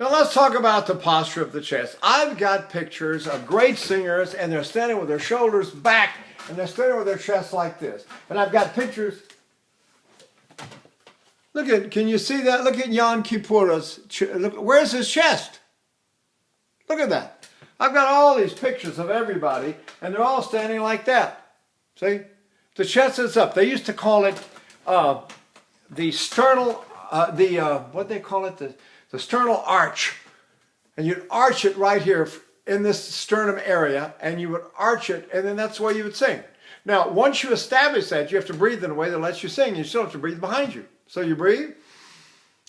Now let's talk about the posture of the chest. I've got pictures of great singers and they're standing with their shoulders back and they're standing with their chest like this. And I've got pictures. Look at, can you see that? Look at Jan Kipura's, where's his chest? Look at that. I've got all these pictures of everybody and they're all standing like that. See? The chest is up. They used to call it the sternal, what they call it? The sternal arch. And you'd arch it right here in this sternum area, and you would arch it, and then that's the way you would sing. Now, once you establish that, you have to breathe in a way that lets you sing. You still have to breathe behind you. So you breathe.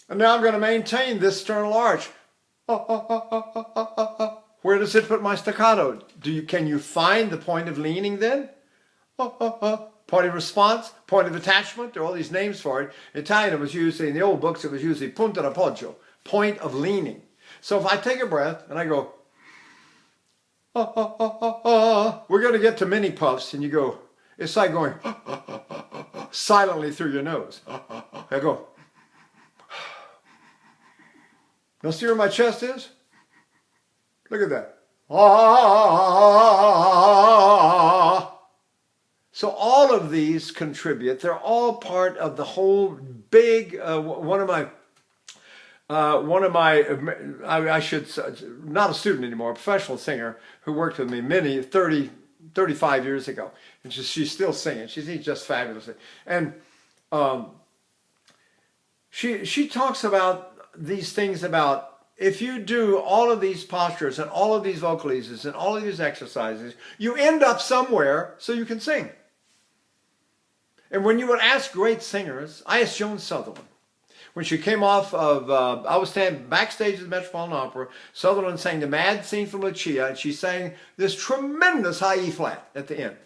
And now I'm going to maintain this sternal arch. Where does it put my staccato? Can you find the point of leaning then? Point of response, point of attachment, there are all these names for it. In Italian, it was usually, in the old books, it was usually punto d'appoggio, point of leaning. So if I take a breath and I go, we're going to get to mini puffs, and you go, it's like going silently through your nose. I go. Now see where my chest is? Look at that. So all of these contribute. They're all part of the whole big, one of my, I should, not a student anymore, a professional singer who worked with me 35 years ago. And she's still singing. She's just fabulously. And she talks about these things about, if you do all of these postures and all of these vocalises and all of these exercises, you end up somewhere so you can sing. And when you would ask great singers, I asked Joan Sutherland. When she came off of, I was standing backstage at the Metropolitan Opera, Sutherland sang the Mad Scene from Lucia, and she sang this tremendous high E flat at the end.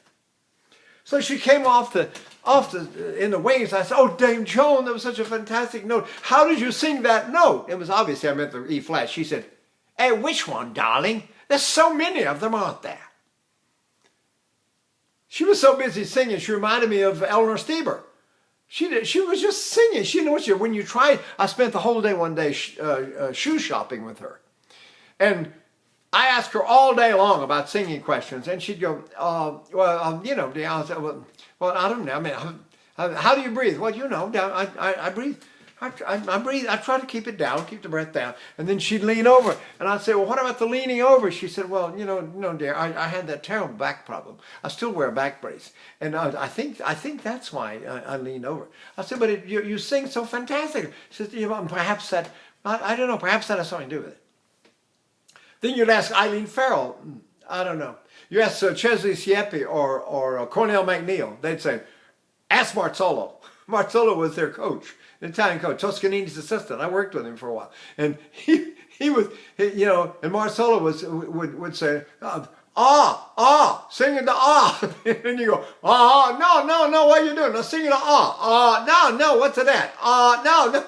So she came in the wings. I said, "Oh, Dame Joan, that was such a fantastic note. How did you sing that note?" It was obviously I meant the E flat. She said, "Hey, which one, darling? There's so many of them, aren't there?" She was so busy singing, she reminded me of Eleanor Steber. She was just singing. She knew what when you tried. I spent the whole day one day shoe shopping with her, and I asked her all day long about singing questions, and she'd go, you know, I said, well, I don't know. I mean, how do you breathe? Well, you know, I breathe. I breathe. I try to keep it down, keep the breath down. And then she'd lean over, and I'd say, well, what about the leaning over? She said, well, you know, no, dear, I had that terrible back problem. I still wear a back brace, and I think that's why I lean over. I said, but you sing so fantastic. She said, you know, perhaps that, I don't know, perhaps that has something to do with it. Then you'd ask Eileen Farrell, I don't know. You ask Chesley Siepi or Cornell McNeil, they'd say, ask Marzolo. Marzolo was their coach, an Italian coach, Toscanini's assistant. I worked with him for a while. And he was, you know, and Marzolo would say, singing the and you go, no, what are you doing? No, singing the no, what's that? No.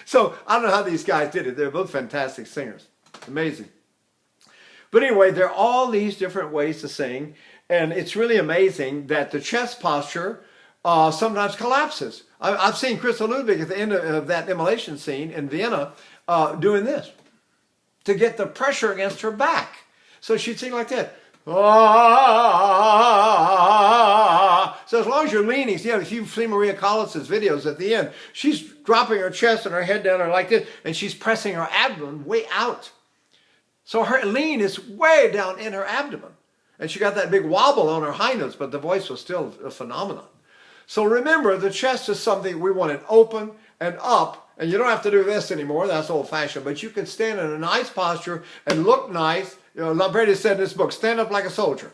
So I don't know how these guys did it. They're both fantastic singers. Amazing. But anyway, there are all these different ways to sing, and it's really amazing that the chest posture sometimes collapses. I've seen Crystal Ludwig at the end of that immolation scene in Vienna doing this to get the pressure against her back. So she'd sing like that. So as long as you're leaning, you know, if you've seen Maria Callas's videos at the end, she's dropping her chest and her head down like this, and she's pressing her abdomen way out. So her lean is way down in her abdomen. And she got that big wobble on her high notes, but the voice was still a phenomenon. So remember, the chest is something we want it open and up. And you don't have to do this anymore. That's old-fashioned. But you can stand in a nice posture and look nice. You know, Lamberti said in this book, stand up like a soldier.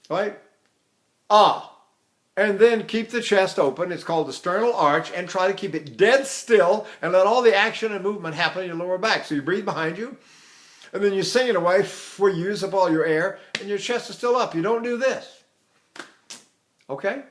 Right? And then keep the chest open. It's called the sternal arch. And try to keep it dead still and let all the action and movement happen in your lower back. So you breathe behind you. And then you sing it away where you use up all your air. And your chest is still up. You don't do this. Okay?